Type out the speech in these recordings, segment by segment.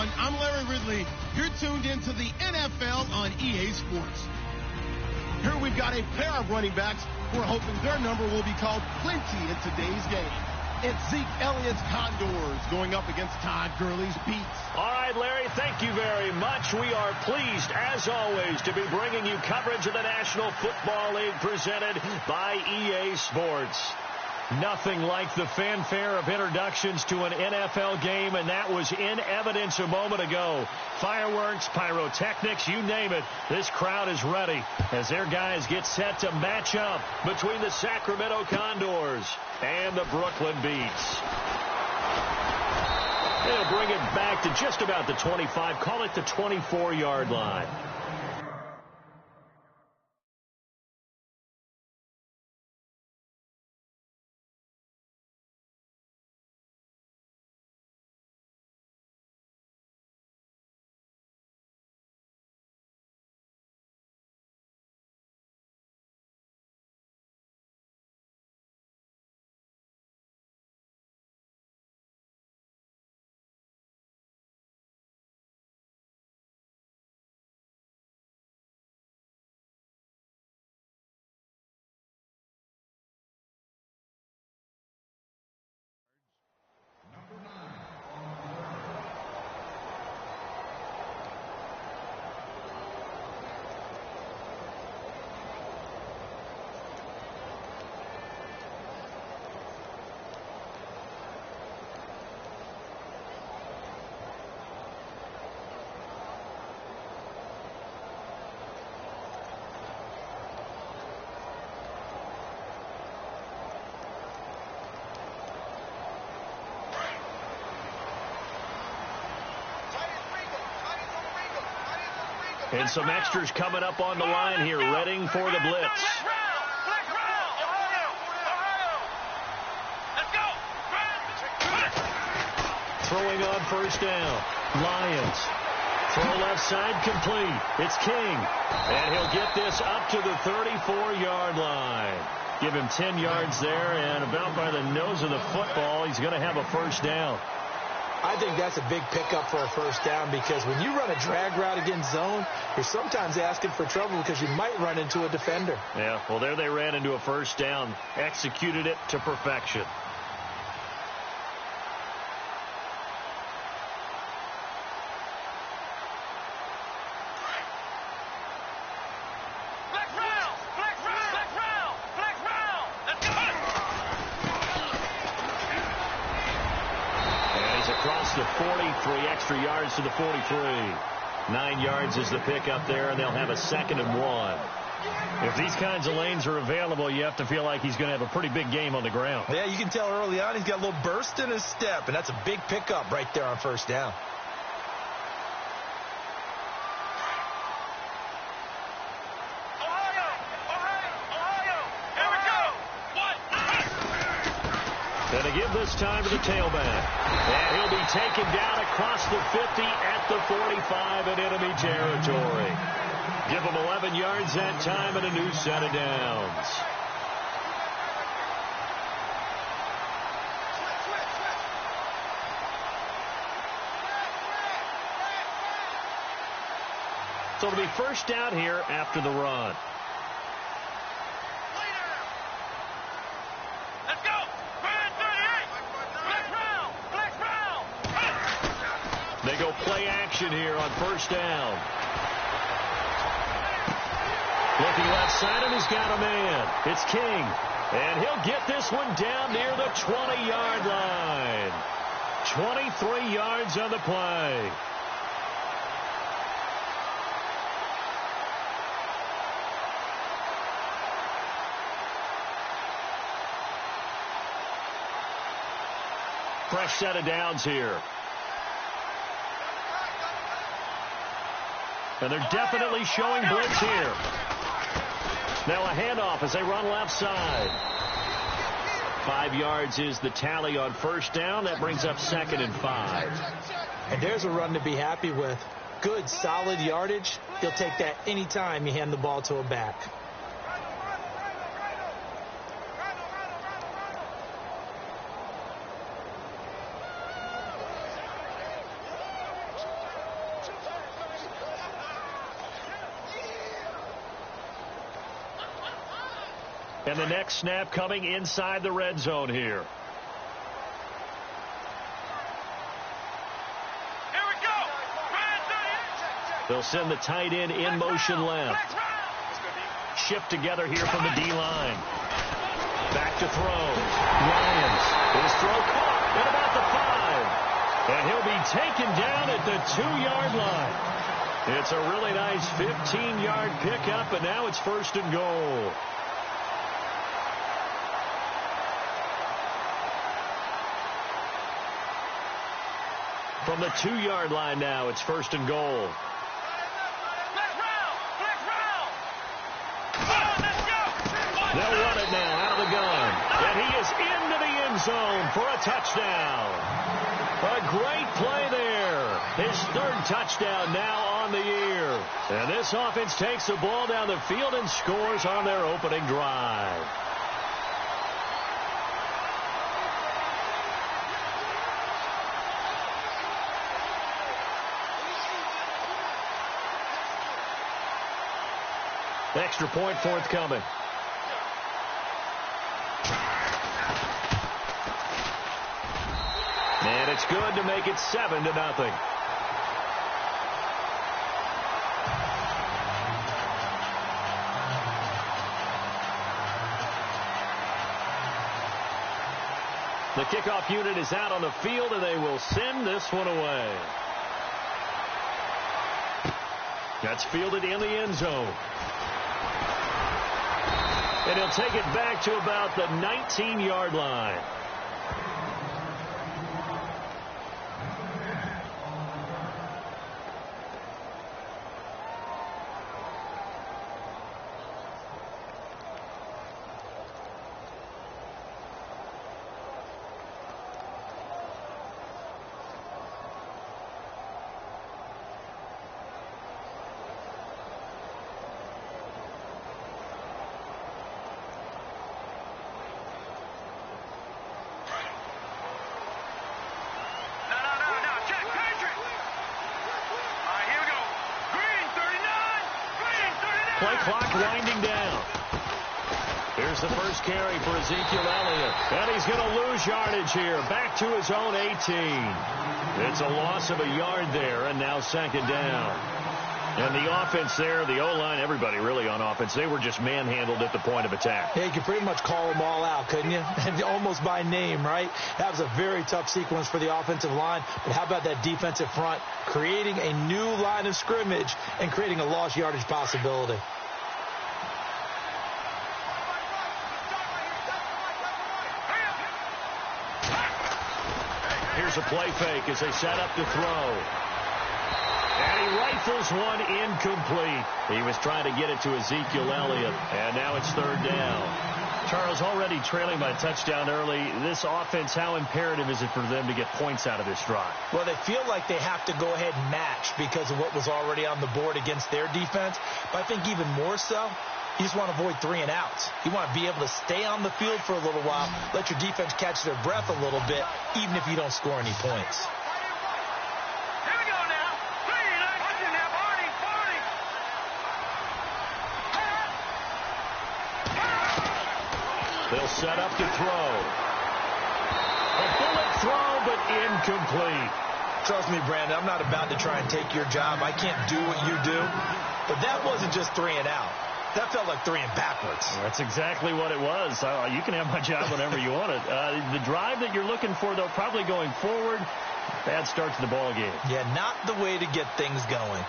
everyone. I'm Larry Ridley. You're tuned into the NFL on EA Sports. Here we've got a pair of running backs who are hoping their number will be called plenty in today's game. It's Zeke Elliott's Condors going up against Todd Gurley's Beats. All right, Larry, thank you very much. We are pleased, as always, to be bringing you coverage of the National Football League presented by EA Sports. Nothing like the fanfare of introductions to an NFL game, and that was in evidence a moment ago. Fireworks, pyrotechnics, you name it. This crowd is ready as their guys get set to match up between the Sacramento Condors and the Brooklyn Beats. They'll bring it back to just about the 25, call it the 24-yard line. And some extras coming up on the line here, readying for the blitz. Throwing on first down. Lions. Throw left side complete. It's King. And he'll get this up to the 34-yard line. Give him 10 yards there, and about by the nose of the football, he's going to have a first down. I think that's a big pickup for a first down, because when you run a drag route against zone, you're sometimes asking for trouble because you might run into a defender. Yeah, well, there they ran into a first down, executed it to perfection. The 43 extra yards to the 43. 9 yards is the pickup there, and they'll have a 2nd and 1. If these kinds of lanes are available, you have to feel like he's going to have a pretty big game on the ground. Yeah, you can tell early on he's got a little burst in his step, and that's a big pickup right there on first down. And to give this time to the tailback. And he'll be taken down across the 50 at the 45 in enemy territory. Give him 11 yards that time and a new set of downs. So it'll be first down here after the run. They go play action here on first down. Looking left side, and he's got a man. It's King. And he'll get this one down near the 20-yard line. 23 yards on the play. Fresh set of downs here. And they're definitely showing blitz here. Now a handoff as they run left side. 5 yards is the tally on first down. That brings up 2nd and 5. And there's a run to be happy with. Good, solid yardage. He'll take that anytime you hand the ball to a back. And the next snap coming inside the red zone here. Here we go. They'll send the tight end in motion left. Shift together here from the D-line. Back to throw. Ryans. His throw caught at about the 5. And he'll be taken down at the 2-yard line. It's a really nice 15-yard pickup, and now it's 1st and goal. From the 2-yard line now, it's 1st and goal. They'll run it now out of the gun. And he is into the end zone for a touchdown. A great play there. His 3rd touchdown now on the year. And this offense takes the ball down the field and scores on their opening drive. Extra point forthcoming. And it's good to make it 7-0. The kickoff unit is out on the field, and they will send this one away. That's fielded in the end zone. And he'll take it back to about the 19-yard line. Play clock winding down. Here's the first carry for Ezekiel Elliott. And he's going to lose yardage here. Back to his own 18. It's a loss of a yard there, and now 2nd down. And the offense there, the O-line, everybody really on offense, they were just manhandled at the point of attack. Yeah, you could pretty much call them all out, couldn't you? And almost by name, right? That was a very tough sequence for the offensive line. But how about that defensive front creating a new line of scrimmage and creating a lost yardage possibility? Here's a play fake as they set up to throw. And he rifles one incomplete. He was trying to get it to Ezekiel Elliott, and now it's 3rd down. Charles, already trailing by a touchdown early. This offense, how imperative is it for them to get points out of this drive? Well, they feel like they have to go ahead and match because of what was already on the board against their defense. But I think even more so, you just want to avoid 3 and outs. You want to be able to stay on the field for a little while, let your defense catch their breath a little bit, even if you don't score any points. Here we go now. 3, 40. They'll set up to throw. A bullet throw, but incomplete. Trust me, Brandon, I'm not about to try and take your job. I can't do what you do. But that wasn't just 3 and out. That felt like 3 and backwards. That's exactly what it was. You can have my job whenever you want it. The drive that you're looking for, though, probably going forward, bad start to the ball game. Yeah, not the way to get things going.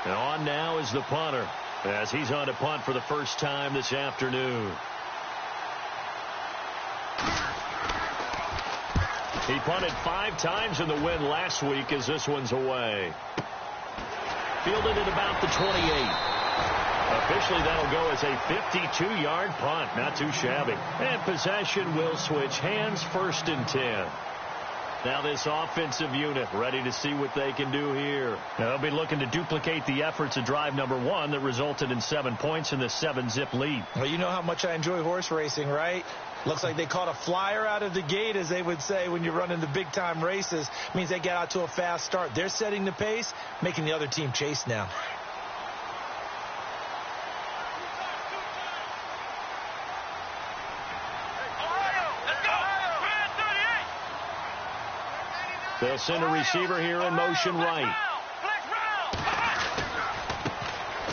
And on now is the punter, as he's on to punt for the first time this afternoon. He punted 5 times in the win last week as this one's away. Fielded at about the 28. Officially, that'll go as a 52-yard punt. Not too shabby. And possession will switch hands, 1st and 10. Now this offensive unit ready to see what they can do here. They'll be looking to duplicate the efforts of drive number 1 that resulted in 7 points in the 7-zip lead. Well, you know how much I enjoy horse racing, right? Looks like they caught a flyer out of the gate, as they would say when you're running the big-time races. Means they get out to a fast start. They're setting the pace, making the other team chase now. They'll send a receiver here in motion right.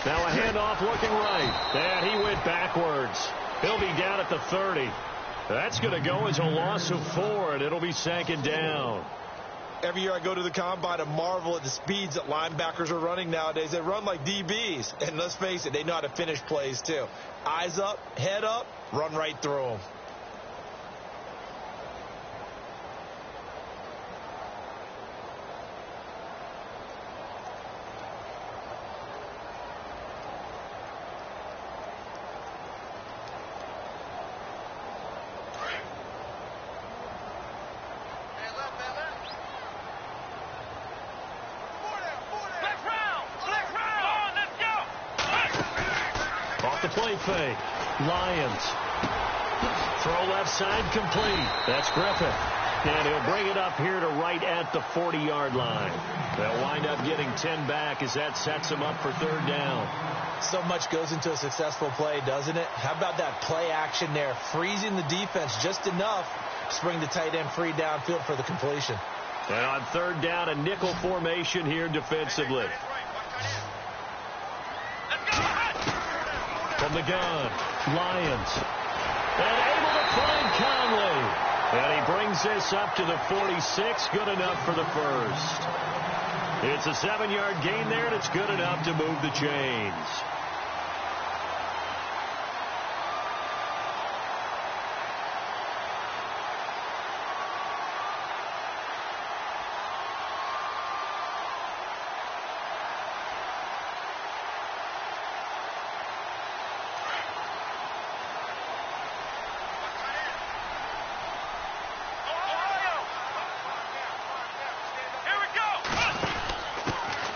Now a handoff looking right. And he went backwards. He'll be down at the 30. That's going to go as a loss of 4, and it'll be 2nd down. Every year I go to the combine and marvel at the speeds that linebackers are running nowadays. They run like DBs. And let's face it, they know how to finish plays too. Eyes up, head up, run right through them. Play fake. Lions. Throw left side complete. That's Griffith. And he'll bring it up here to right at the 40-yard line. They'll wind up getting 10 back as that sets them up for 3rd down. So much goes into a successful play, doesn't it? How about that play action there? Freezing the defense just enough to bring the tight end free downfield for the completion. And on 3rd down, a nickel formation here defensively. From the gun, Lions. And able to find Conley. And he brings this up to the 46. Good enough for the first. It's a 7-yard gain there, and it's good enough to move the chains.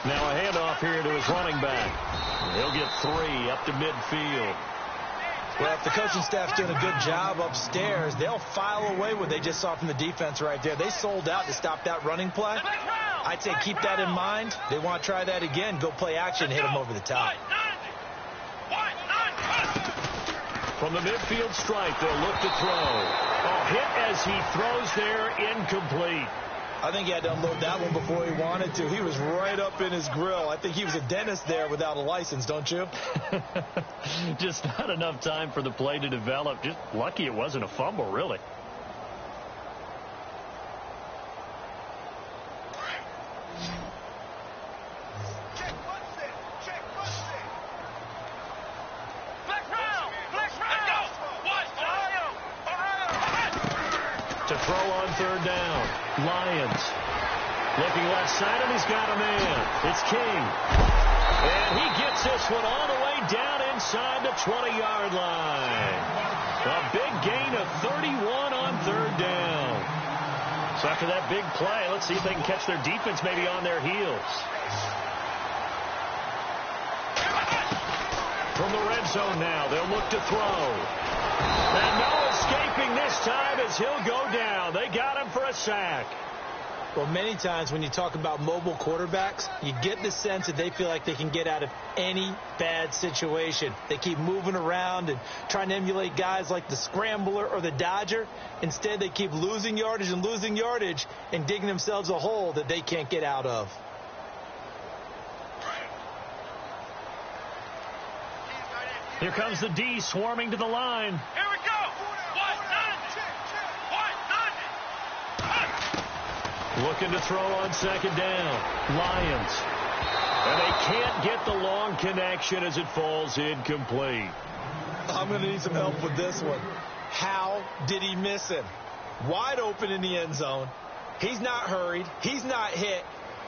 Now a handoff here to his running back. He'll get 3 up to midfield. Well, if the coaching staff's doing a good job upstairs, they'll file away what they just saw from the defense right there. They sold out to stop that running play. I'd say keep that in mind. They want to try that again. Go play action, hit them over the top. From the midfield strike, they'll look to throw. A hit as he throws there, incomplete. I think he had to unload that one before he wanted to. He was right up in his grill. I think he was a dentist there without a license, don't you? Just not enough time for the play to develop. Just lucky it wasn't a fumble, really. To throw on 3rd down. Lions. Looking left side, and he's got a man. It's King. And he gets this one all the way down inside the 20-yard line. A big gain of 31 on 3rd down. So after that big play, let's see if they can catch their defense maybe on their heels. From the red zone now, they'll look to throw. And no escaping this time as he'll go down. They got him for a sack. Well, many times when you talk about mobile quarterbacks, you get the sense that they feel like they can get out of any bad situation. They keep moving around and trying to emulate guys like the Scrambler or the Dodger. Instead, they keep losing yardage and digging themselves a hole that they can't get out of. Here comes the D swarming to the line. Here we go. Looking to throw on 2nd down. Lions. And they can't get the long connection as it falls incomplete. I'm going to need some help with this one. How did he miss him? Wide open in the end zone. He's not hurried. He's not hit.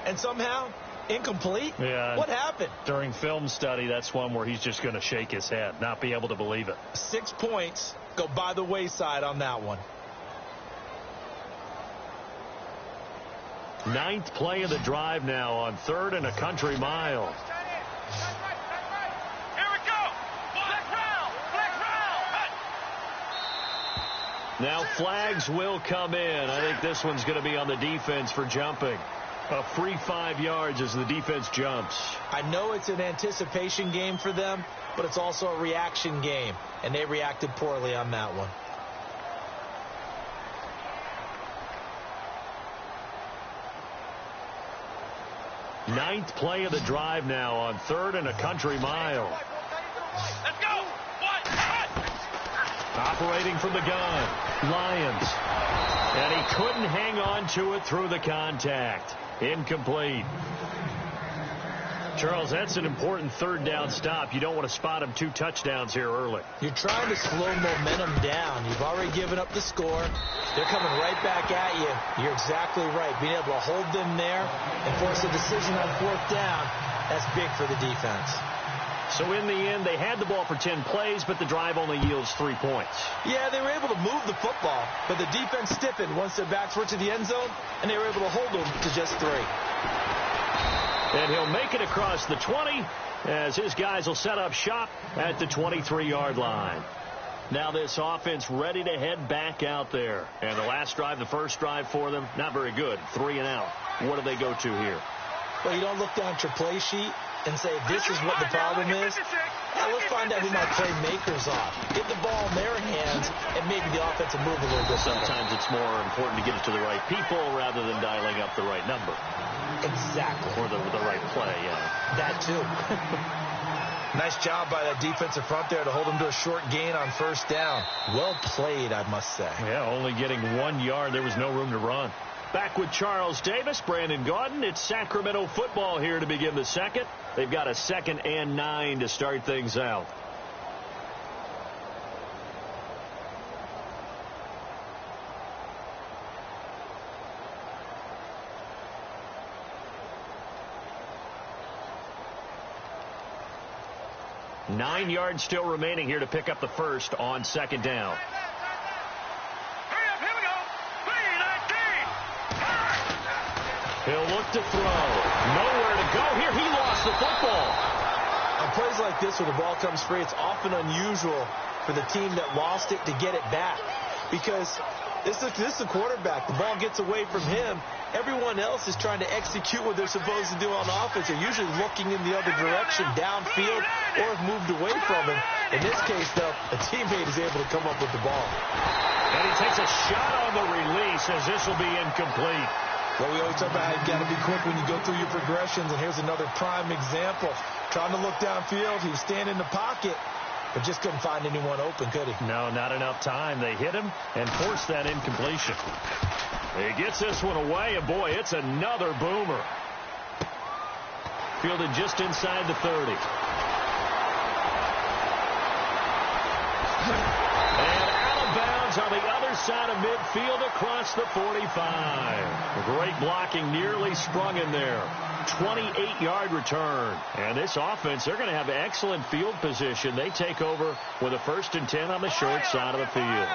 And somehow, incomplete? Yeah. What happened? During film study, that's one where he's just going to shake his head, not be able to believe it. 6 points go by the wayside on that one. 9th play of the drive now on 3rd and a country mile. Here we go. Black round. Now flags will come in. I think this one's going to be on the defense for jumping. A free 5 yards as the defense jumps. I know it's an anticipation game for them, but it's also a reaction game, and they reacted poorly on that one. Ninth play of the drive now on 3rd and a country mile. Let's go. Operating from the gun, Lions. And he couldn't hang on to it through the contact. Incomplete. Charles, that's an important 3rd down stop. You don't want to spot him 2 touchdowns here early. You're trying to slow momentum down. You've already given up the score. They're coming right back at you. You're exactly right. Being able to hold them there and force a decision on 4th down, that's big for the defense. So in the end, they had the ball for 10 plays, but the drive only yields 3 points. Yeah, they were able to move the football, but the defense stiffened once their backs were to the end zone, and they were able to hold them to just 3. And he'll make it across the 20 as his guys will set up shop at the 23-yard line. Now this offense ready to head back out there. And the last drive, the first drive for them, not very good. 3 and out. What do they go to here? Well, you don't look down at your play sheet and say, this is what the problem is. Now let's find out who my playmakers are. Get the ball in their hands and maybe the offense will move a little bit. Sometimes it's more important to get it to the right people rather than dialing up the right number. Exactly. Or the right play, yeah. That too. Nice job by that defensive front there to hold them to a short gain on 1st down. Well played, I must say. Yeah, only getting 1 yard. There was no room to run. Back with Charles Davis, Brandon Gaudin. It's Sacramento football here to begin the 2nd. They've got a 2nd and 9 to start things out. Nine yards still remaining here to pick up the first on 2nd down. Hurry up, here we go. 3-19. He'll look to throw. Nowhere to go here. He lost the football. On plays like this where the ball comes free, it's often unusual for the team that lost it to get it back. Because this is the quarterback. The ball gets away from him. Everyone else is trying to execute what they're supposed to do on offense. They're usually looking in the other direction, downfield, or have moved away from him. In this case, though, a teammate is able to come up with the ball. And he takes a shot on the release as this will be incomplete. Well, we always talk about how you've got to be quick when you go through your progressions, and here's another prime example. Trying to look downfield, he was standing in the pocket, but just couldn't find anyone open, could he? No, not enough time. They hit him and forced that incompletion. He gets this one away, and boy, it's another boomer. Fielded just inside the 30. And out of bounds on the other side of midfield across the 45. Great blocking, nearly sprung in there. 28-yard return. And this offense, they're going to have excellent field position. They take over with a 1st and 10 on the short side of the field.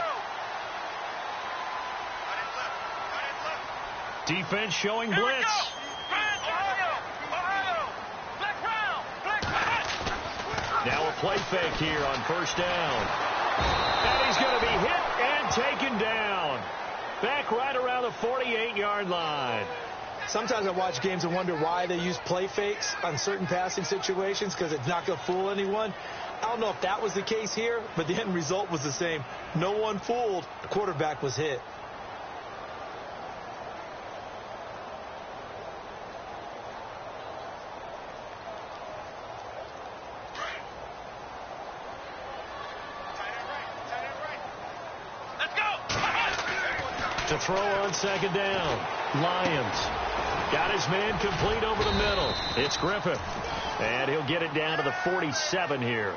Defense showing blitz. Now a play fake here on 1st down. And he's going to be hit and taken down. Back right around the 48-yard line. Sometimes I watch games and wonder why they use play fakes on certain passing situations, because it's not going to fool anyone. I don't know if that was the case here, but the end result was the same. No one fooled. The quarterback was hit. To throw on 2nd down. Lions got his man complete over the middle. It's Griffith. And he'll get it down to the 47 here.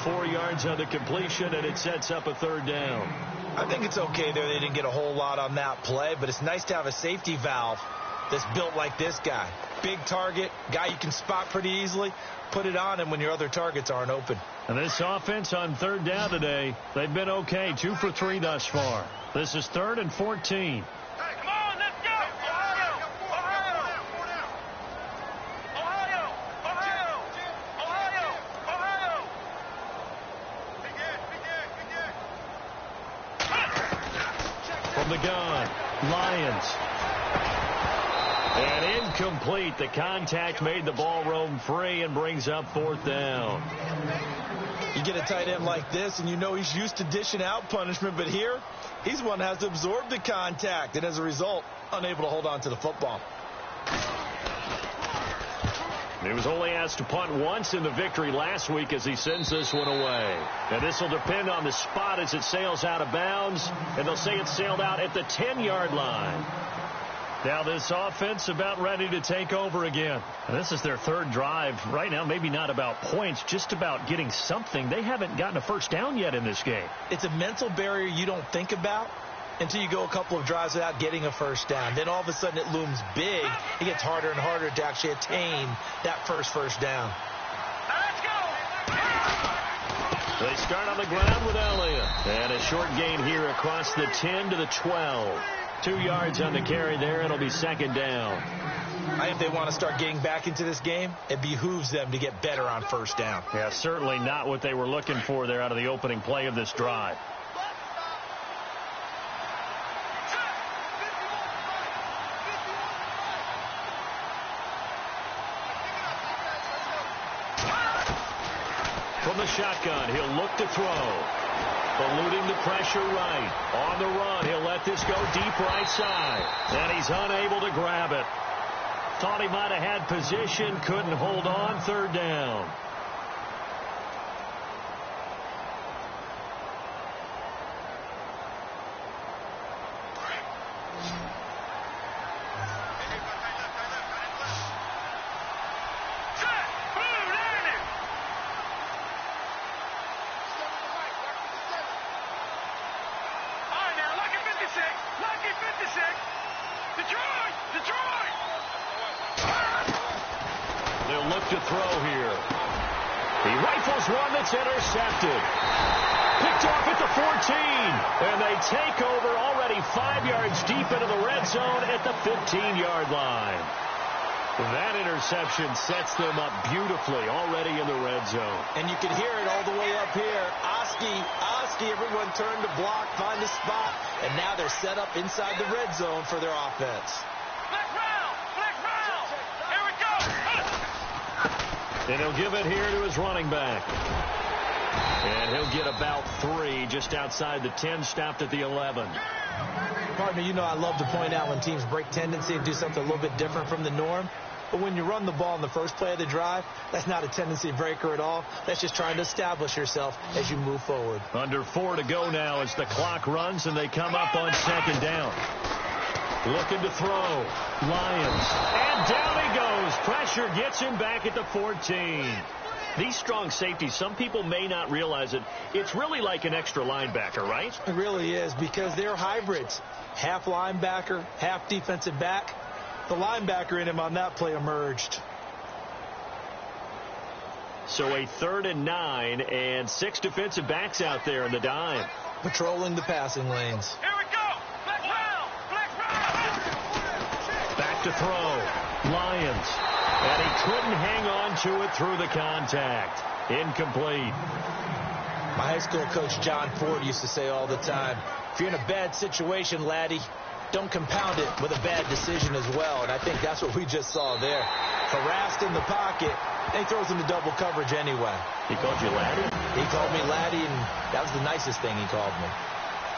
4 yards on the completion, and it sets up a 3rd down. I think it's okay there. They didn't get a whole lot on that play, but it's nice to have a safety valve that's built like this guy. Big target, guy you can spot pretty easily. Put it on him when your other targets aren't open. And this offense on 3rd down today, they've been okay. 2 for 3 thus far. This is 3rd and 14. Come on, let's go! Ohio! Ohio! Ohio! Ohio! Ohio! Ohio! From the gun, Lions. And incomplete. The contact made the ball roam free and brings up 4th down. You get a tight end like this, and you know he's used to dishing out punishment, but here, he's one that has to absorb the contact, and as a result, unable to hold on to the football. He was only asked to punt once in the victory last week as he sends this one away. And this will depend on the spot as it sails out of bounds. And they'll say it sailed out at the 10-yard line. Now this offense about ready to take over again. And this is their third drive. Right now, maybe not about points, just about getting something. They haven't gotten a first down yet in this game. It's a mental barrier you don't think about until you go a couple of drives without getting a first down. Then all of a sudden it looms big. It gets harder and harder to actually attain that first down. They start on the ground with Elliott. And a short gain here across the 10 to the 12. 2 yards on the carry there. It'll be second down. I think if they want to start getting back into this game, it behooves them to get better on first down. Yeah, certainly not what they were looking for there out of the opening play of this drive. From the shotgun, he'll look to throw. Eluding the pressure right. On the run, he'll let this go deep right side. And he's unable to grab it. Thought he might have had position, couldn't hold on. Third down. They'll look to throw here. He rifles one that's intercepted. Picked off at the 14. And they take over already 5 yards deep into the red zone at the 15-yard line. That interception sets them up beautifully already in the red zone. And you can hear it all the way up here. Oski, everyone turned to block, find a spot, and now they're set up inside the red zone for their offense. Black round, here we go. And he'll give it here to his running back. And he'll get about 3 just outside the 10, stopped at the 11. Partner, you know I love to point out when teams break tendency and do something a little bit different from the norm. But when you run the ball in the first play of the drive, that's not a tendency breaker at all. That's just trying to establish yourself as you move forward. Under 4 to go now as the clock runs and they come up on second down. Looking to throw. Lions. And down he goes. Pressure gets him back at the 14. These strong safeties, some people may not realize it. It's really like an extra linebacker, right? It really is, because they're hybrids. Half linebacker, half defensive back. The linebacker in him on that play emerged. So a 3rd and 9 and 6 defensive backs out there in the dime. Patrolling the passing lanes. Here we go. Black round. Back to throw. Lions. And he couldn't hang on to it through the contact. Incomplete. My high school coach, John Ford, used to say all the time, if you're in a bad situation, laddie, don't compound it with a bad decision as well. And I think that's what we just saw there. Harassed in the pocket, and he throws into double coverage anyway. He called you laddie? He called me laddie, and that was the nicest thing he called me.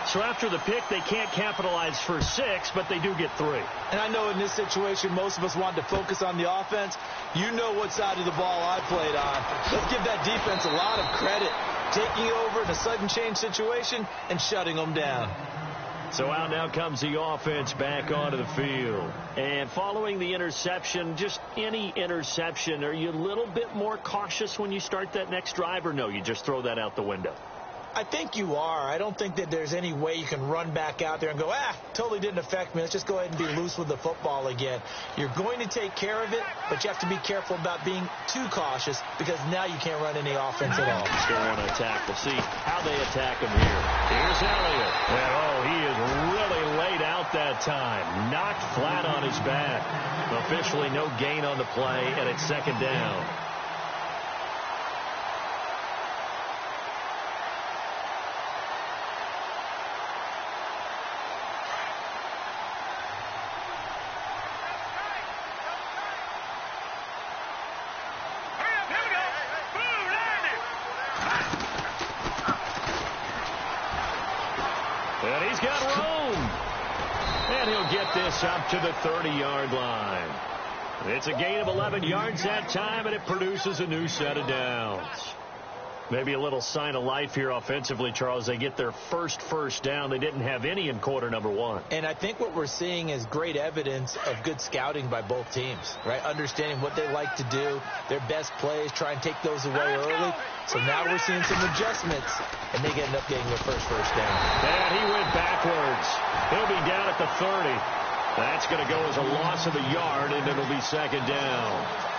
So after the pick, they can't capitalize for 6, but they do get 3. And I know in this situation, most of us want to focus on the offense. You know what side of the ball I played on. Let's give that defense a lot of credit. Taking over in a sudden change situation and shutting them down. So out now comes the offense back onto the field. And following the interception, just any interception, are you a little bit more cautious when you start that next drive, or no, you just throw that out the window? I think you are. I don't think that there's any way you can run back out there and go, totally didn't affect me. Let's just go ahead and be loose with the football again. You're going to take care of it, but you have to be careful about being too cautious, because now you can't run any offense at all. Still want to attack. We'll see how they attack him here. Here's Elliott. And, he is really laid out that time. Knocked flat on his back. Officially no gain on the play, and it's second down. And he's got room. And he'll get this up to the 30-yard line. It's a gain of 11 yards that time, and it produces a new set of downs. Maybe a little sign of life here offensively, Charles. They get their first down. They didn't have any in quarter number one. And I think what we're seeing is great evidence of good scouting by both teams, right? Understanding what they like to do, their best plays, try and take those away early. So now we're seeing some adjustments, and they end up getting their first down. And he went backwards. He'll be down at the 30. That's going to go as a loss of a yard, and it'll be second down.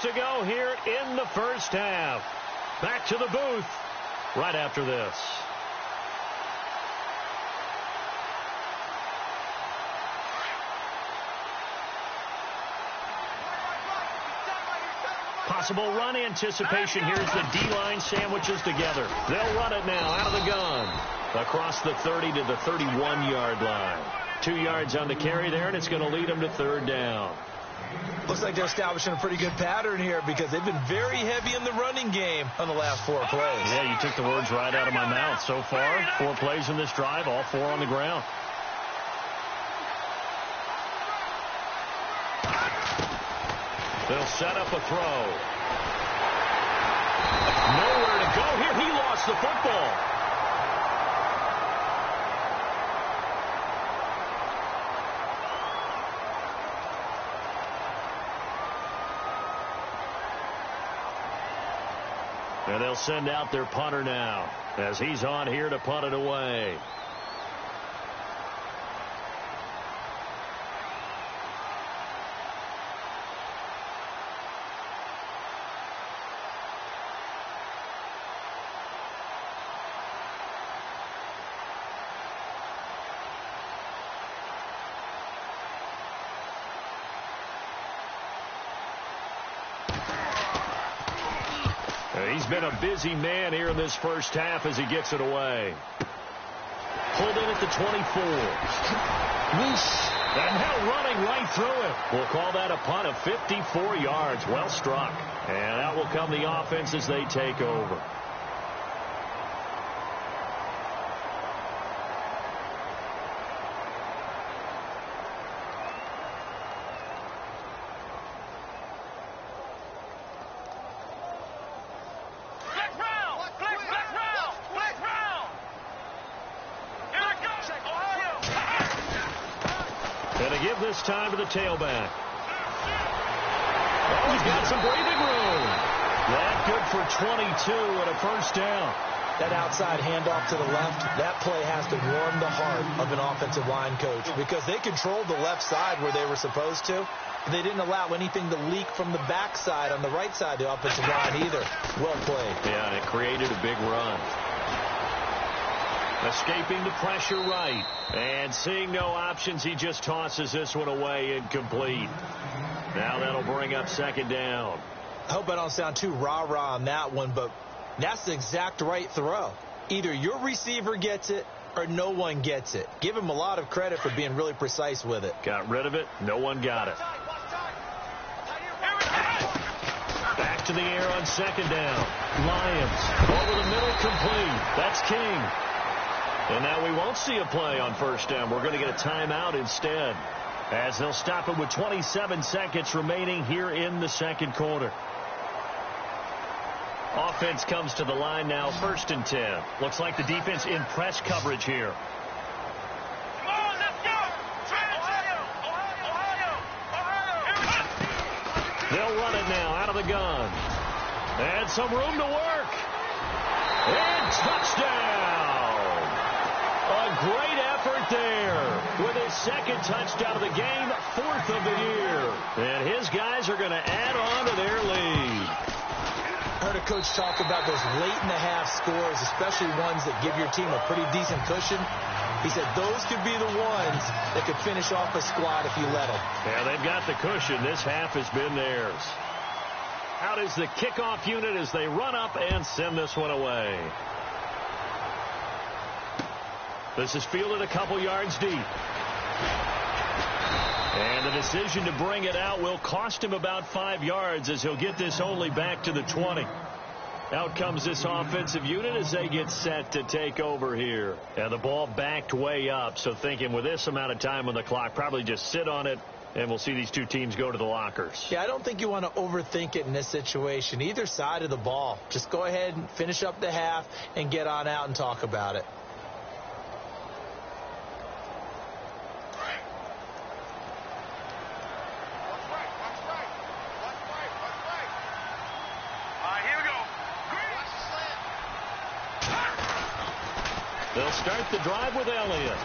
To go here in the first half. Back to the booth right after this. Possible run anticipation here as the D-line sandwiches together. They'll run it now out of the gun. Across the 30 to the 31-yard line. 2 yards on the carry there, and it's going to lead them to third down. Looks like they're establishing a pretty good pattern here because they've been very heavy in the running game on the last 4 plays. Yeah, you took the words right out of my mouth. So far, 4 plays in this drive, all 4 on the ground. They'll set up a throw. Nowhere to go here. He lost the football. And they'll send out their punter now as he's on here to punt it away. He's been a busy man here in this first half as he gets it away. Pulled in at the 24. And now running right through it. We'll call that a punt of 54 yards. Well struck. And out will come the offense as they take over. This time to the tailback. Oh, he's got some breathing room. That good for 22 and a first down. That outside handoff to the left, that play has to warm the heart of an offensive line coach because they controlled the left side where they were supposed to. But they didn't allow anything to leak from the backside on the right side of the offensive line either. Well played. Yeah, and it created a big run. Escaping the pressure right. And seeing no options, he just tosses this one away incomplete. Now that'll bring up second down. I hope I don't sound too rah-rah on that one, but that's the exact right throw. Either your receiver gets it or no one gets it. Give him a lot of credit for being really precise with it. Got rid of it. No one got it. Back to the air on second down. Lions over the middle, complete. That's King. And now we won't see a play on first down. We're going to get a timeout instead, as they'll stop it with 27 seconds remaining here in the second quarter. Offense comes to the line now, 1st and 10. Looks like the defense in press coverage here. Come on, let's go! They'll run it now out of the gun. And some room to work. And touchdown! A great effort there with his second touchdown of the game, 4th of the year. And his guys are going to add on to their lead. I heard a coach talk about those late-in-the-half scores, especially ones that give your team a pretty decent cushion. He said those could be the ones that could finish off a squad if you let them. Yeah, they've got the cushion. This half has been theirs. Out is the kickoff unit as they run up and send this one away. This is fielded a couple yards deep. And the decision to bring it out will cost him about 5 yards as he'll get this only back to the 20. Out comes this offensive unit as they get set to take over here. And the ball backed way up, so thinking with this amount of time on the clock, probably just sit on it, and we'll see these two teams go to the lockers. Yeah, I don't think you want to overthink it in this situation. Either side of the ball. Just go ahead and finish up the half and get on out and talk about it. They'll start the drive with Elliott.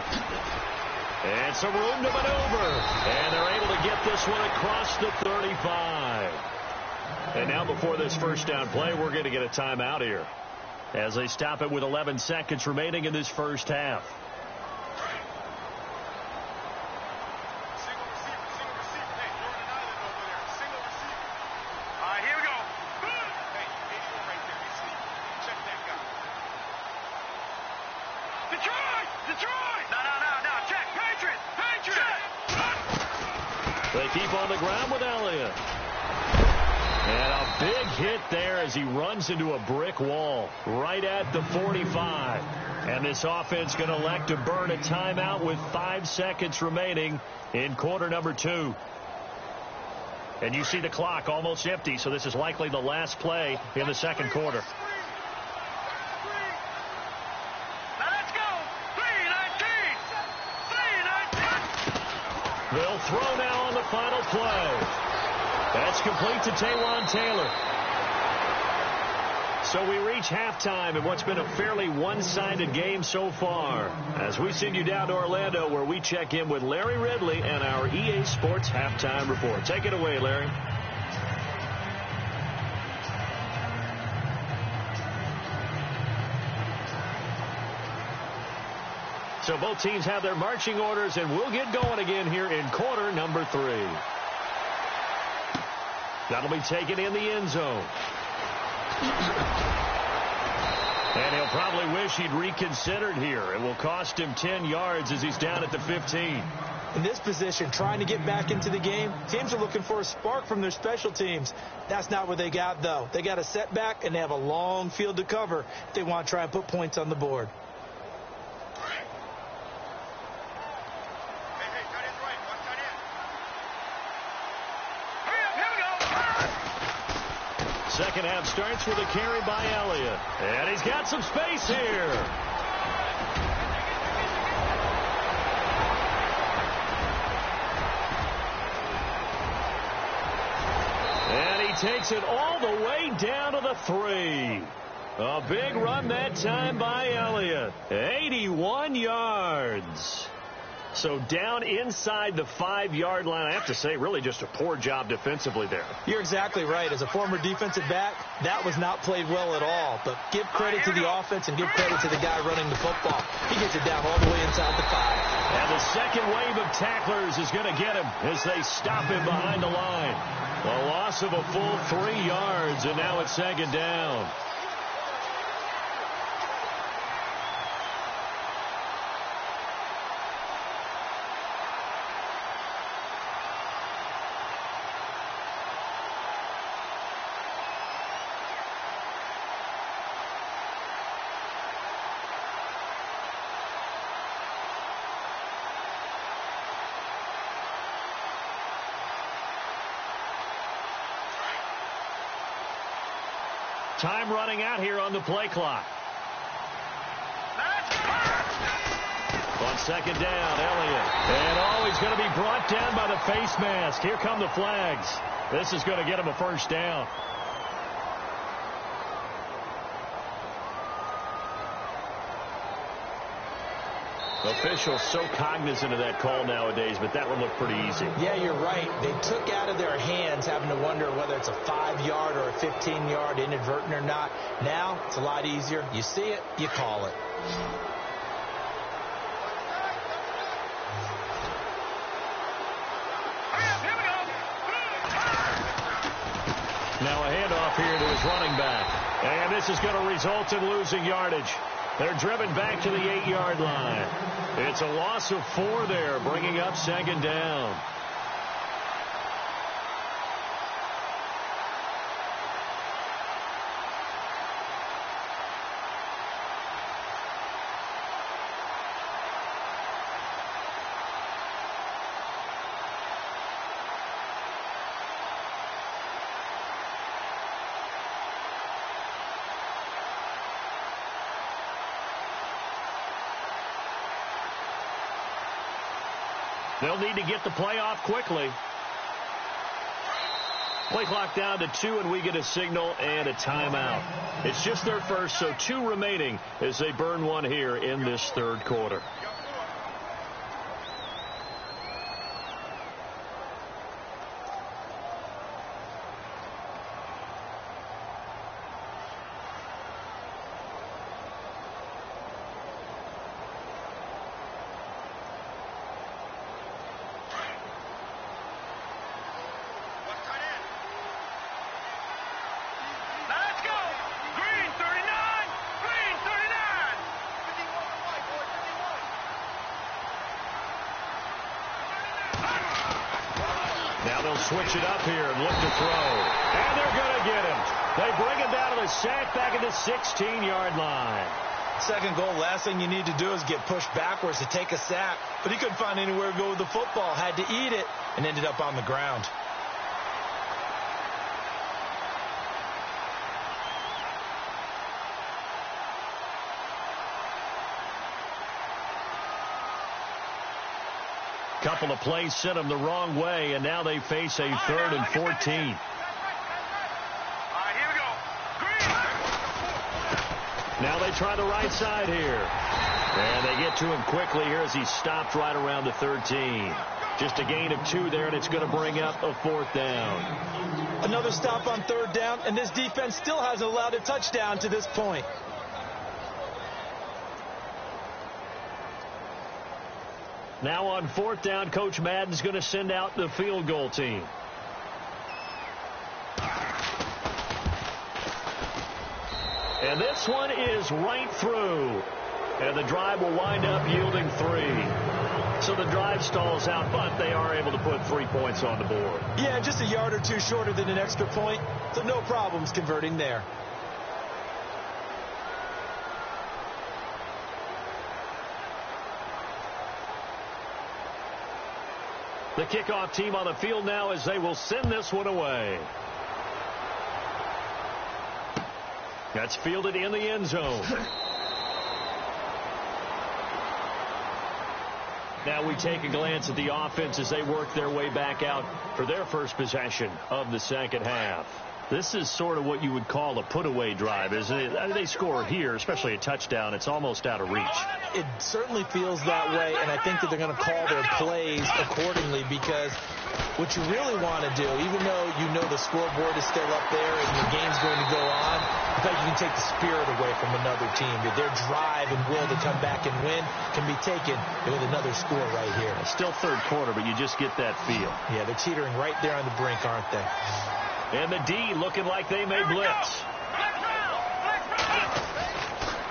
And some room to maneuver. And they're able to get this one across the 35. And now before this first down play, we're going to get a timeout here as they stop it with 11 seconds remaining in this first half. They keep on the ground with Elliott. And a big hit there as he runs into a brick wall right at the 45. And this offense going to elect to burn a timeout with 5 seconds remaining in quarter number 2. And you see the clock almost empty, so this is likely the last play in the second quarter. They'll throw now on the final play. That's complete to Taywan Taylor. So we reach halftime in what's been a fairly one-sided game so far, as we send you down to Orlando, where we check in with Larry Ridley and our EA Sports Halftime Report. Take it away, Larry. So both teams have their marching orders, and we'll get going again here in quarter number 3. That'll be taken in the end zone. And he'll probably wish he'd reconsidered here. It will cost him 10 yards as he's down at the 15. In this position, trying to get back into the game, teams are looking for a spark from their special teams. That's not what they got, though. They got a setback, and they have a long field to cover if they want to try and put points on the board. Second half starts with a carry by Elliott. And he's got some space here. And he takes it all the way down to the 3. A big run that time by Elliott. 81 yards. So down inside the 5-yard line. I have to say, really just a poor job defensively there. You're exactly right. As a former defensive back, that was not played well at all. But give credit to the offense and give credit to the guy running the football. He gets it down all the way inside the 5. And the second wave of tacklers is going to get him as they stop him behind the line. A loss of a full 3 yards, and now it's second down. Time running out here on the play clock. On second down, Elliott. And he's going to be brought down by the face mask. Here come the flags. This is going to get him a first down. Officials so cognizant of that call nowadays, but that one looked pretty easy. Yeah, you're right. They took out of their hands having to wonder whether it's a 5-yard or a 15-yard inadvertent or not. Now, it's a lot easier. You see it, you call it. Now a handoff here to his running back. And this is going to result in losing yardage. They're driven back to the 8-yard line. It's a loss of 4 there, bringing up second down. They'll need to get the play off quickly. Play clock down to 2, and we get a signal and a timeout. It's just their first, so 2 remaining as they burn one here in this third quarter. Now they'll switch it up here and look to throw. And they're going to get him. They bring him down to the sack back at the 16-yard line. Second goal, last thing you need to do is get pushed backwards to take a sack. But he couldn't find anywhere to go with the football. Had to eat it and ended up on the ground. Couple of plays sent them the wrong way, and now they face a 3rd and 14. All right, here we go. Now they try the right side here. And they get to him quickly here as he stopped right around the 13. Just a gain of 2 there, and it's going to bring up a 4th down. Another stop on 3rd down, and this defense still hasn't allowed a touchdown to this point. Now on 4th down, Coach Madden's going to send out the field goal team. And this one is right through. And the drive will wind up yielding 3. So the drive stalls out, but they are able to put 3 points on the board. Yeah, just a yard or 2 shorter than an extra point, so no problems converting there. The kickoff team on the field now as they will send this one away. That's fielded in the end zone. Now we take a glance at the offense as they work their way back out for their first possession of the second half. This is sort of what you would call a put-away drive, isn't it? They score here, especially a touchdown. It's almost out of reach. It certainly feels that way, and I think that they're going to call their plays accordingly because what you really want to do, even though you know the scoreboard is still up there and the game's going to go on, in fact, you can take the spirit away from another team. Their drive and will to come back and win can be taken with another score right here. It's still third quarter, but you just get that feel. Yeah, they're teetering right there on the brink, aren't they? And the D looking like they may blitz.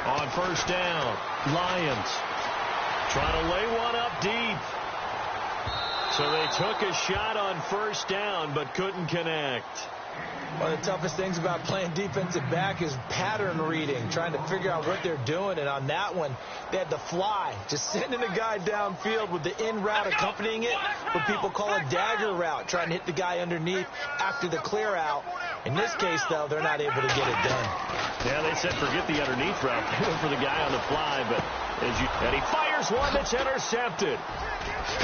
On first down, Lions trying to lay one up deep. So they took a shot on first down but couldn't connect. One of the toughest things about playing defensive back is pattern reading, trying to figure out what they're doing. And on that one, they had the fly, just sending a guy downfield with the in route accompanying it, what people call a dagger route, trying to hit the guy underneath after the clear out. In this case, though, they're not able to get it done. Yeah, they said forget the underneath route. They went for the guy on the fly, but and he fires one that's intercepted.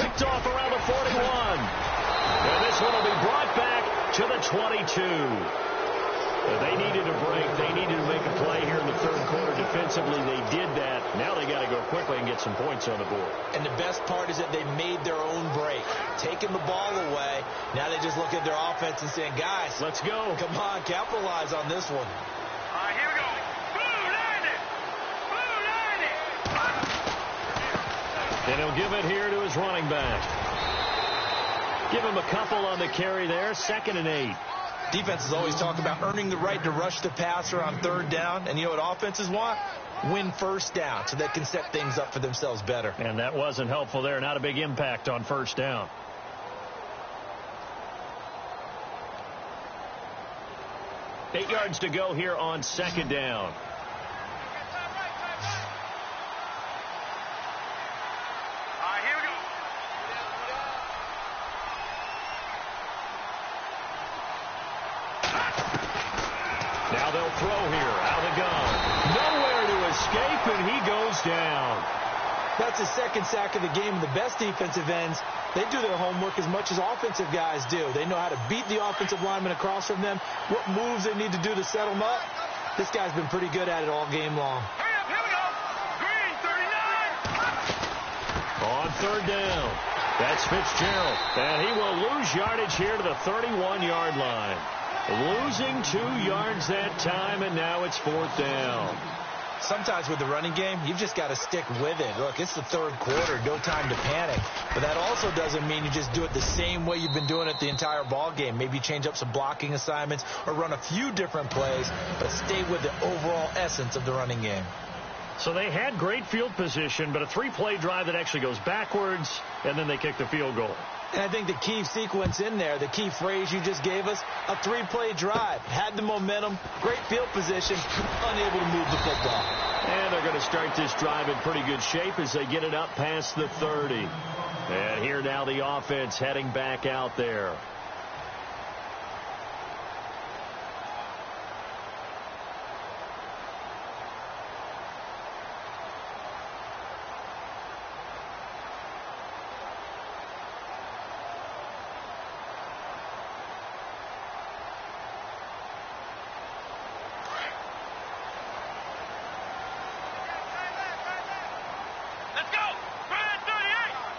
Picked off around the 41. And this one will be brought back to the 22. They needed a break. They needed to make a play here in the third quarter. Defensively, they did that. Now they got to go quickly and get some points on the board. And the best part is that they made their own break, taking the ball away. Now they just look at their offense and saying, guys, let's go. Come on, capitalize on this one. All right, here we go. And he'll give it here to his running back. Give him a couple on the carry there. 2nd and 8. Defenses always talk about earning the right to rush the passer on third down. And you know what offenses want? Win first down so they can set things up for themselves better. And that wasn't helpful there. Not a big impact on first down. Eight yards to go here on 2nd down. Now they'll throw here. Out of the gun. Nowhere to escape, and he goes down. That's his second sack of the game. The best defensive ends, they do their homework as much as offensive guys do. They know how to beat the offensive lineman across from them, what moves they need to do to set them up. This guy's been pretty good at it all game long. Hurry up, here we go. Green, 39. On third down, that's Fitzgerald. And he will lose yardage here to the 31-yard line. Losing 2 yards that time, and now it's fourth down. Sometimes with the running game, you've just got to stick with it. Look, it's the third quarter, no time to panic. But that also doesn't mean you just do it the same way you've been doing it the entire ball game. Maybe change up some blocking assignments or run a few different plays, but stay with the overall essence of the running game. So they had great field position, but a 3-play drive that actually goes backwards, and then they kick the field goal. And I think the key sequence in there, the key phrase you just gave us, a 3-play drive. Had the momentum, great field position, unable to move the football. And they're going to start this drive in pretty good shape as they get it up past the 30. And here now the offense heading back out there.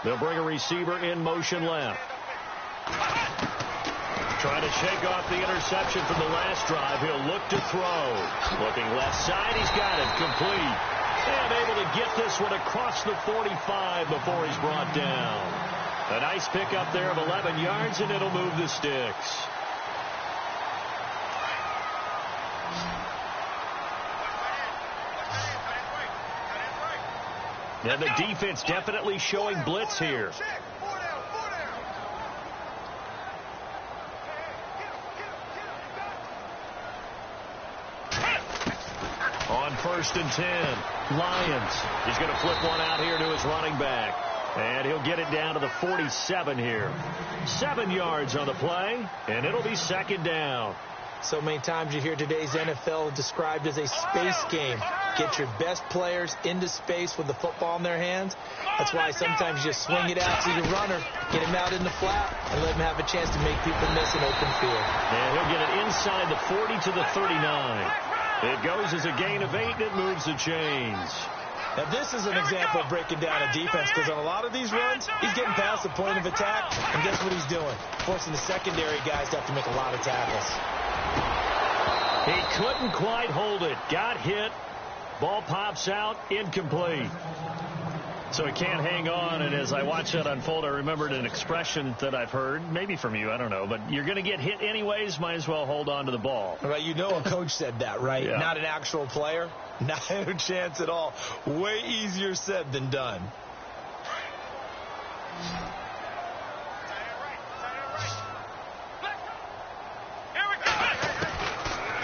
They'll bring a receiver in motion left. Trying to shake off the interception from the last drive. He'll look to throw. Looking left side. He's got it. Complete. And able to get this one across the 45 before he's brought down. A nice pickup there of 11 yards, and it'll move the sticks. And the defense definitely showing blitz here. On 1st and 10, Lions. He's going to flip one out here to his running back. And he'll get it down to the 47 here. 7 yards on the play, and it'll be second down. So many times you hear today's NFL described as a space game. Get your best players into space with the football in their hands. That's why sometimes you just swing it out to your runner, get him out in the flat, and let him have a chance to make people miss an open field. And he'll get it inside the 40 to the 39. It goes as a gain of 8, and it moves the chains. Now, this is an example of breaking down a defense, because on a lot of these runs, he's getting past the point of attack, and guess what he's doing? Forcing the secondary guys to have to make a lot of tackles. He couldn't quite hold it. Got hit. Ball pops out. Incomplete. So he can't hang on, and as I watch that unfold, I remembered an expression that I've heard, maybe from you, I don't know, but you're going to get hit anyways, might as well hold on to the ball. Right, you know a coach said that, right? Yeah. Not an actual player. Not a chance at all. Way easier said than done.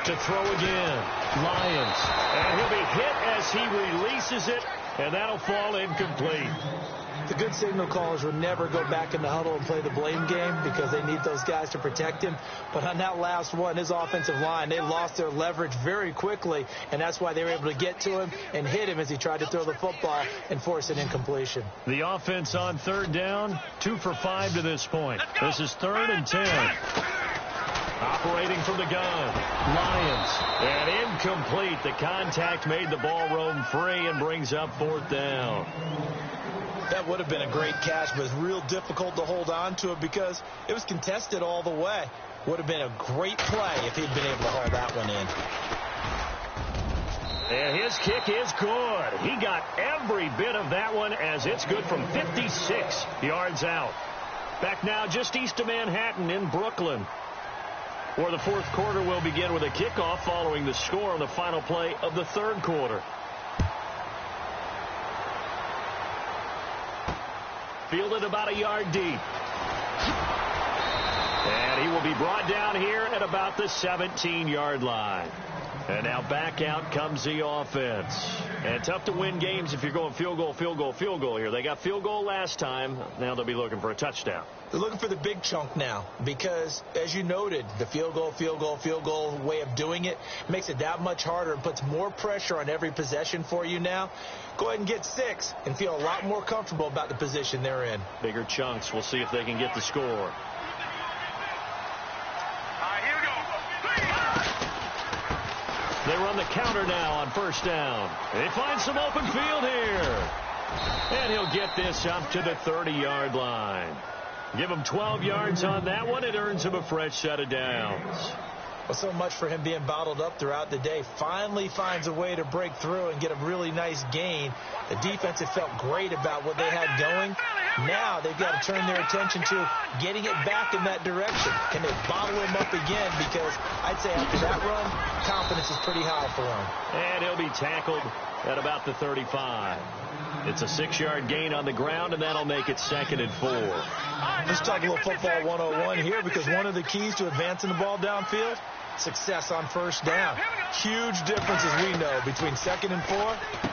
To throw again. Lions. And he'll be hit as he releases it, and that'll fall incomplete. The good signal callers will never go back in the huddle and play the blame game because they need those guys to protect him. But on that last one, his offensive line, they lost their leverage very quickly, and that's why they were able to get to him and hit him as he tried to throw the football and force an incompletion. The offense on third down, 2 for 5 to this point. This is 3rd and 10. Operating from the gun, Lions, and incomplete. The contact made the ball roam free and brings up 4th down. That would have been a great catch, but it's real difficult to hold on to it because it was contested all the way. Would have been a great play if he'd been able to haul that one in. And his kick is good. He got every bit of that one as it's good from 56 yards out. Back now just east of Manhattan in Brooklyn, where the 4th quarter will begin with a kickoff following the score on the final play of the 3rd quarter. Fielded about a yard deep. And And he will be brought down here at about the 17-yard line. And now back out comes the offense. And tough to win games if you're going field goal, field goal, field goal here. They got field goal last time. Now they'll be looking for a touchdown. They're looking for the big chunk now because, as you noted, the field goal way of doing it makes it that much harder and puts more pressure on every possession for you now. Go ahead and get 6 and feel a lot more comfortable about the position they're in. Bigger chunks. We'll see if they can get the score. They run the counter now on first down. They find some open field here. And he'll get this up to the 30-yard line. Give him 12 yards on that one. It earns him a fresh set of downs. Well, so much for him being bottled up throughout the day. Finally finds a way to break through and get a really nice gain. The defense had felt great about what they had going. Now they've got to turn their attention to getting it back in that direction. Can they bottle him up again? Because I'd say after that run, confidence is pretty high for him. And he'll be tackled at about the 35. It's a 6-yard gain on the ground, and that'll make it 2nd and 4. Let's talk a little football 101 here, because one of the keys to advancing the ball downfield, success on first down. Huge difference, as we know, between 2nd and 4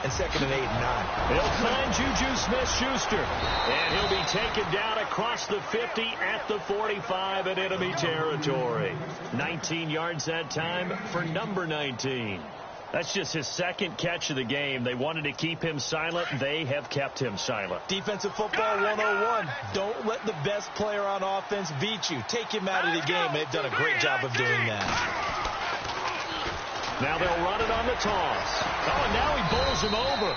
and 2nd and 8 and 9. He'll find Juju Smith-Schuster, and he'll be taken down across the 50 at the 45 in enemy territory. 19 yards that time for number 19. That's just his 2nd catch of the game. They wanted to keep him silent. They have kept him silent. Defensive football 101. Don't let the best player on offense beat you. Take him out of the game. They've done a great job of doing that. Now they'll run it on the toss. Oh, and now he bowls him over.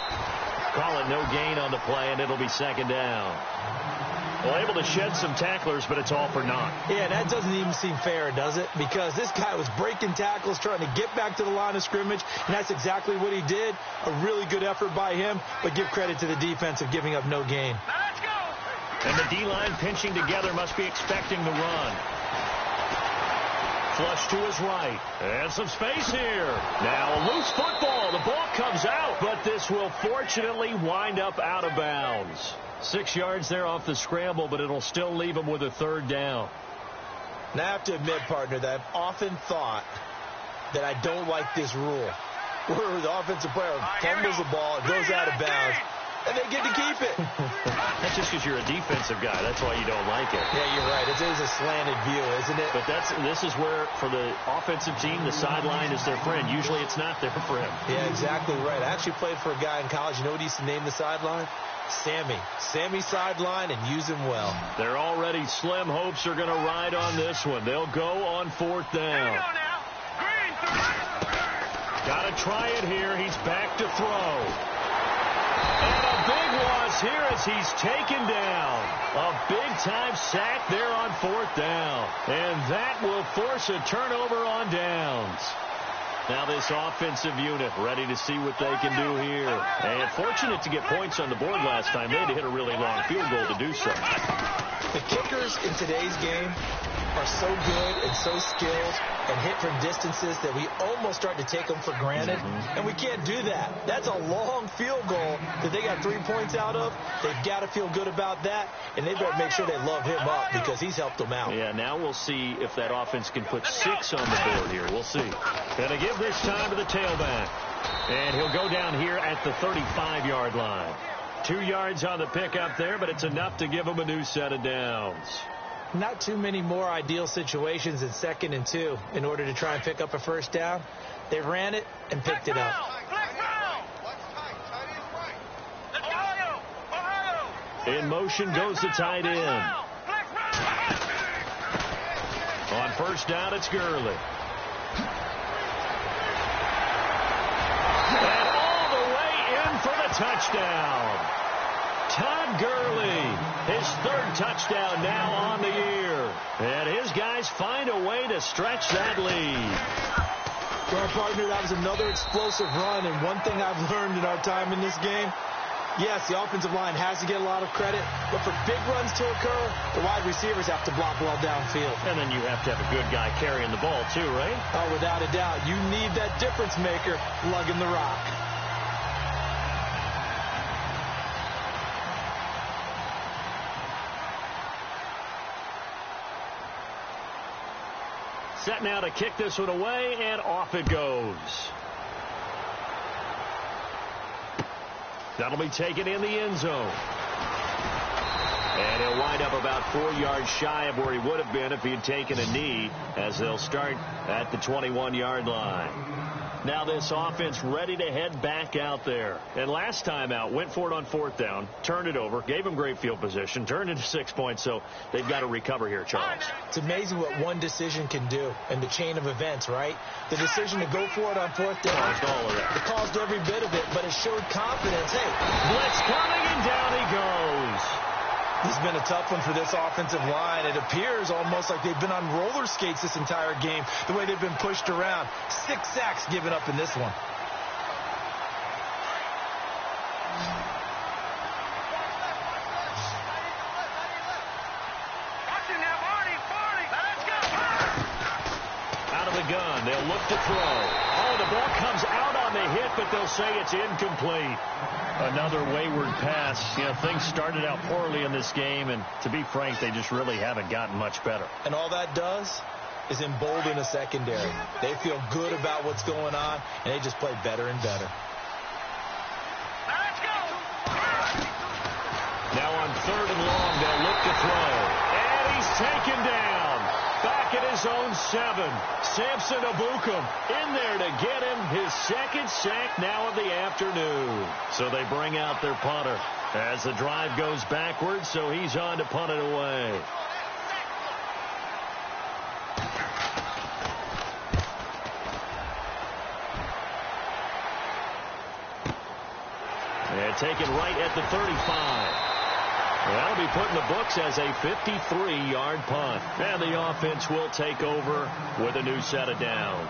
Call it no gain on the play, and it'll be 2nd down. Well, able to shed some tacklers, but it's all for naught. Yeah, that doesn't even seem fair, does it? Because this guy was breaking tackles, trying to get back to the line of scrimmage, and that's exactly what he did. A really good effort by him, but give credit to the defense of giving up no gain. Let's go. And the D-line pinching together must be expecting the run. Flush to his right. And some space here. Now a loose football. The ball comes out, but this will fortunately wind up out of bounds. 6 yards there off the scramble, but it'll still leave him with a 3rd down. Now, I have to admit, partner, that I've often thought that I don't like this rule, where the offensive player fumbles the ball, it goes out of bounds, and they get to keep it. That's just because you're a defensive guy. That's why you don't like it. Yeah, you're right. It is a slanted view, isn't it? But this is where, for the offensive team, the sideline is their friend. Usually it's not there for him. Yeah, exactly right. I actually played for a guy in college. You know what he used to name the sideline? Sammy sideline, and use him well. They're already slim hopes are going to ride on this one. They'll go on 4th down. Got to try it here. He's back to throw. And a big loss here as he's taken down. A big-time sack there on 4th down. And that will force a turnover on downs. Now this offensive unit ready to see what they can do here. And fortunate to get points on the board last time. They had to hit a really long field goal to do so. The kickers in today's game are so good and so skilled and hit from distances that we almost start to take them for granted. And we can't do that. That's a long field goal that they got 3 points out of. They've got to feel good about that, and they better make sure they love him up because he's helped them out. Yeah, now we'll see if that offense can put 6 on the board here. We'll see. Gonna give this time to the tailback. And he'll go down here at the 35-yard line. 2 yards on the pickup there, but it's enough to give him a new set of downs. Not too many more ideal situations in 2nd and 2 in order to try and pick up a first down. They ran it and picked it up. In motion goes the tight end. On first down, it's Gurley. And all the way in for the touchdown. Todd Gurley, his 3rd touchdown now on the year. And his guys find a way to stretch that lead. Well, partner, that was another explosive run. And one thing I've learned in our time in this game, yes, the offensive line has to get a lot of credit, but for big runs to occur, the wide receivers have to block well downfield. And then you have to have a good guy carrying the ball too, right? Oh, without a doubt. You need that difference maker lugging the rock. Set now to kick this one away, and off it goes. That'll be taken in the end zone. And he'll wind up about 4 yards shy of where he would have been if he had taken a knee, as they'll start at the 21-yard line. Now this offense ready to head back out there. And last time out, went for it on 4th down, turned it over, gave him great field position, turned into 6 points, so they've got to recover here, Charles. It's amazing what one decision can do in the chain of events, right? The decision to go for it on 4th down. Caused all of that. It caused every bit of it, but it showed confidence. Hey, blitz coming, and down he goes. This has been a tough one for this offensive line. It appears almost like they've been on roller skates this entire game, the way they've been pushed around. 6 sacks given up in this one. Out of the gun, they'll look to throw. Oh, the ball comes out on the hit, but they'll say it's incomplete. Another wayward pass. You know, things started out poorly in this game, and to be frank, they just really haven't gotten much better. And all that does is embolden the secondary. They feel good about what's going on, and they just play better and better. Now on 3rd and long, they'll look to throw. And he's taken down. Back at his own 7. Samson Abukum in there to get him his 2nd sack now of the afternoon. So they bring out their punter as the drive goes backwards, so he's on to punt it away. And taken right at the 35. That'll be put in the books as a 53-yard punt. And the offense will take over with a new set of downs.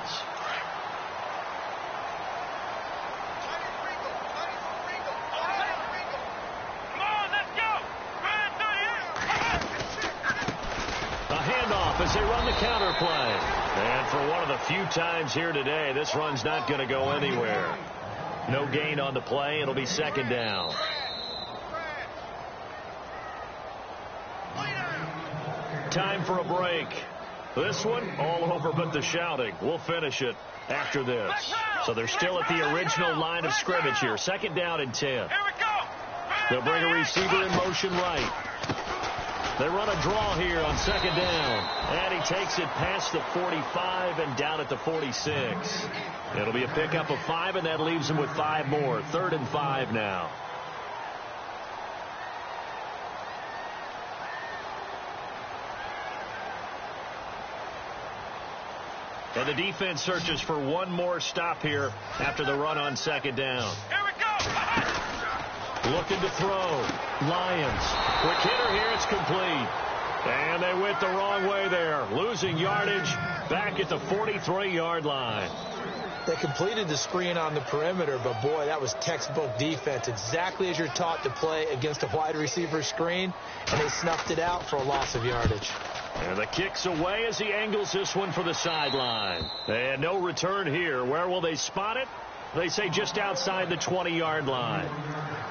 A handoff as they run the counter play. And for one of the few times here today, this run's not going to go anywhere. No gain on the play. It'll be 2nd down. Time for a break. This one, all over but the shouting. We'll finish it after this. So they're still at the original line of scrimmage here. 2nd down and 10. They'll bring a receiver in motion right. They run a draw here on 2nd down. And he takes it past the 45 and down at the 46. It'll be a pickup of 5, and that leaves him with 5 more. 3rd and 5 now. And the defense searches for one more stop here after the run on 2nd down. Here we go. Looking to throw. Lions. Quick hitter here. It's complete. And they went the wrong way there. Losing yardage back at the 43-yard line. They completed the screen on the perimeter, but boy, that was textbook defense. Exactly as you're taught to play against a wide receiver screen, and they snuffed it out for a loss of yardage. And the kick's away as he angles this one for the sideline. And no return here. Where will they spot it? They say just outside the 20-yard line.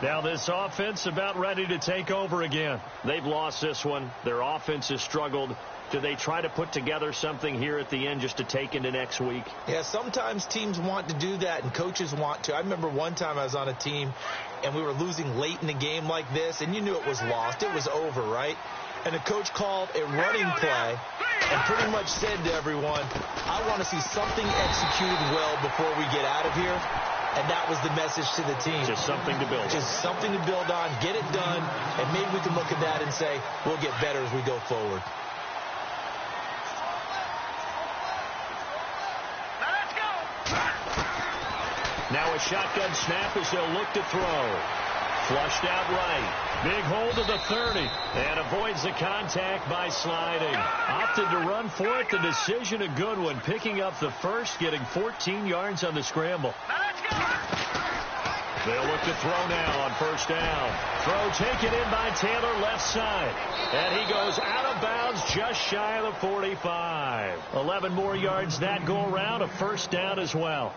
Now this offense about ready to take over again. They've lost this one. Their offense has struggled. Do they try to put together something here at the end just to take into next week? Yeah, sometimes teams want to do that, and coaches want to. I remember one time I was on a team, and we were losing late in the game like this, and you knew it was lost. It was over, right? And the coach called a running play and pretty much said to everyone, I want to see something executed well before we get out of here. And that was the message to the team. Just something to build on. Just something to build on, get it done, and maybe we can look at that and say, we'll get better as we go forward. Now a shotgun snap as they'll look to throw. Flushed out right. Big hold of the 30. And avoids the contact by sliding. Opted to run for it. The decision a good one. Picking up the first, getting 14 yards on the scramble. They'll look to throw now on 1st down. Throw taken in by Taylor left side. And he goes out of bounds just shy of the 45. 11 more yards that go around. A 1st down as well.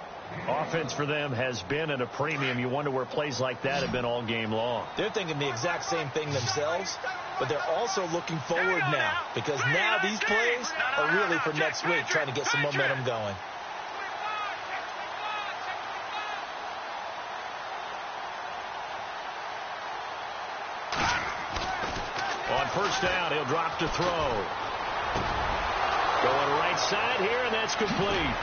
Offense for them has been at a premium. You wonder where plays like that have been all game long. They're thinking the exact same thing themselves, but they're also looking forward now because now these plays are really for next week, trying to get some momentum going. On first down, he'll drop to throw. Going right side here, and that's complete.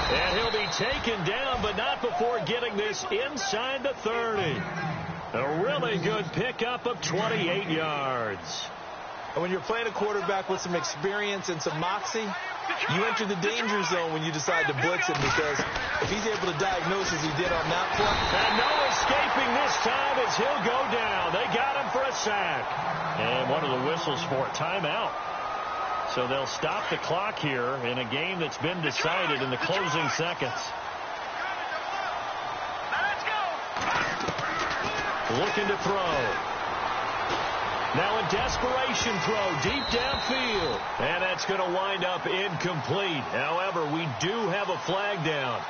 And he'll be taken down, but not before getting this inside the 30. A really good pickup of 28 yards. And when you're playing a quarterback with some experience and some moxie, you enter the danger zone when you decide to blitz him, because if he's able to diagnose as he did on that play. And no escaping this time as he'll go down. They got him for a sack. And one of the whistles for a timeout. So they'll stop the clock here in a game that's been decided in the closing seconds. Looking to throw. Now a desperation throw deep downfield. And that's going to wind up incomplete. However, we do have a flag down.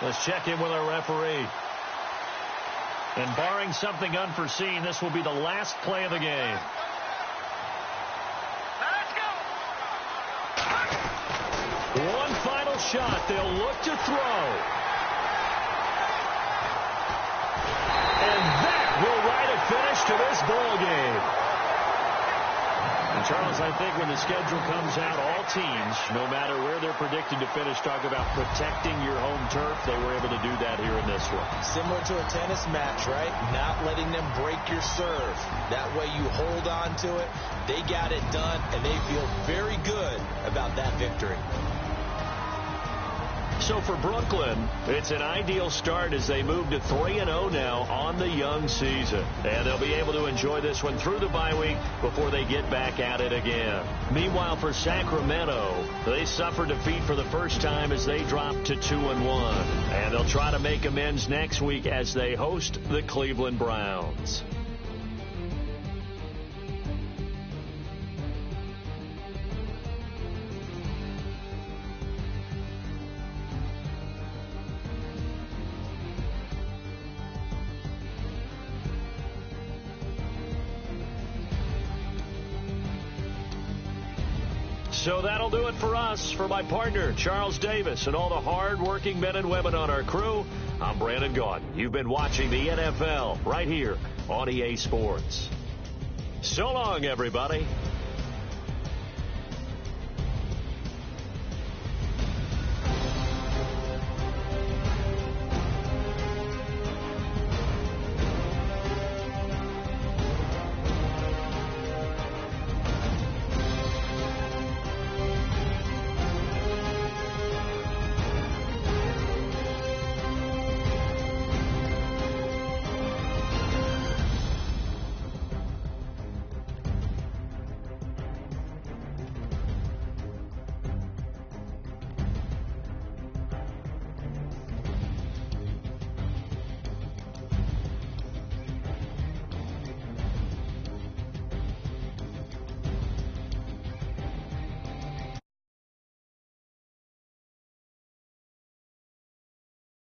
Let's check in with our referee. And barring something unforeseen, this will be the last play of the game. One final shot. They'll look to throw. And that will write a finish to this ball game. And Charles, I think when the schedule comes out, all teams, no matter where they're predicted to finish, talk about protecting your home turf. They were able to do that here in this one. Similar to a tennis match, right? Not letting them break your serve. That way you hold on to it. They got it done, and they feel very good about that victory. So for Brooklyn, it's an ideal start as they move to 3-0 now on the young season. And they'll be able to enjoy this one through the bye week before they get back at it again. Meanwhile, for Sacramento, they suffered defeat for the first time as they dropped to 2-1. And they'll try to make amends next week as they host the Cleveland Browns. So that'll do it for us. For my partner, Charles Davis, and all the hard-working men and women on our crew, I'm Brandon Gaudin. You've been watching the NFL right here on EA Sports. So long, everybody.